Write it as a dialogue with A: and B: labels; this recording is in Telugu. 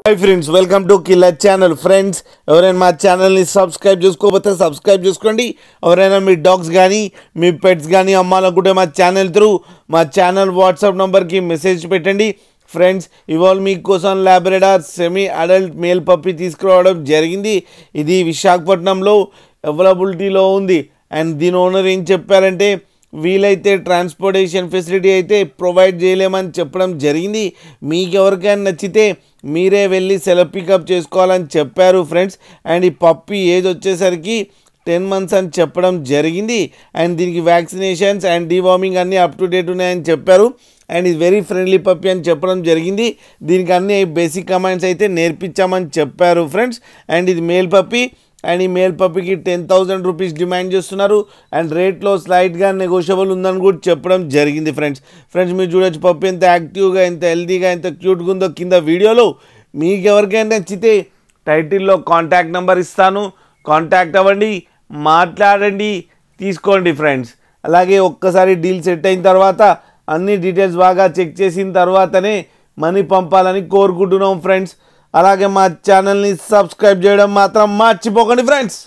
A: Hi friends, welcome to killer channel. Friends, ఎవరైనా మా ఛానల్ని సబ్స్క్రైబ్ చేసుకోకపోతే సబ్స్క్రైబ్ చేసుకోండి. ఎవరైనా మీ డాగ్స్ కానీ మీ పెట్స్ కానీ అమ్మాలనుకుంటే మా ఛానల్ వాట్సాప్ నెంబర్కి మెసేజ్ పెట్టండి. ఫ్రెండ్స్, ఇవాళ మీకోసం Labrador semi adult male puppy తీసుకురావడం జరిగింది. ఇది విశాఖపట్నంలో అవైలబిలిటీలో ఉంది. అండ్ దీని ఓనర్ ఏం చెప్పారంటే, వీలైతే ట్రాన్స్పోర్టేషన్ ఫెసిలిటీ అయితే ప్రొవైడ్ చేయలేమని చెప్పడం జరిగింది. మీకు ఎవరికైనా నచ్చితే మీరే వెళ్ళి సెల్ఫ్ పికప్ చేసుకోవాలని చెప్పారు ఫ్రెండ్స్. అండ్ ఈ పప్పి ఏజ్ వచ్చేసరికి 10 months అని చెప్పడం జరిగింది. అండ్ దీనికి వ్యాక్సినేషన్స్ అండ్ డీవార్మింగ్ అన్నీ అప్ టు డేట్ ఉన్నాయని చెప్పారు. అండ్ ఇది వెరీ ఫ్రెండ్లీ పప్పి అని చెప్పడం జరిగింది. దీనికి అన్ని బేసిక్ కమాండ్స్ అయితే నేర్పించామని చెప్పారు ఫ్రెండ్స్. అండ్ ఇది మేల్ పప్పి. అండ్ ఈ మేల్ పప్పికి 10,000 రూపీస్ డిమాండ్ చేస్తున్నారు. అండ్ రేట్లో స్లైట్గా నెగోషియబుల్ ఉందని కూడా చెప్పడం జరిగింది ఫ్రెండ్స్. మీరు చూడొచ్చు పప్పి ఎంత యాక్టివ్గా, ఎంత హెల్తీగా, ఎంత క్యూట్గా ఉందో కింద వీడియోలో. మీకు ఎవరికైనా నచ్చితే టైటిల్లో కాంటాక్ట్ నెంబర్ ఇస్తాను, కాంటాక్ట్ అవ్వండి, మాట్లాడండి, తీసుకోండి ఫ్రెండ్స్. అలాగే ఒక్కసారి డీల్ సెట్ అయిన తర్వాత అన్ని డీటెయిల్స్ బాగా చెక్ చేసిన తర్వాతనే మనీ పంపాలని కోరుకుంటున్నాం ఫ్రెండ్స్. అలాగే మా ఛానల్ని సబ్స్క్రైబ్ చేయడం మాత్రం మర్చిపోకండి ఫ్రెండ్స్.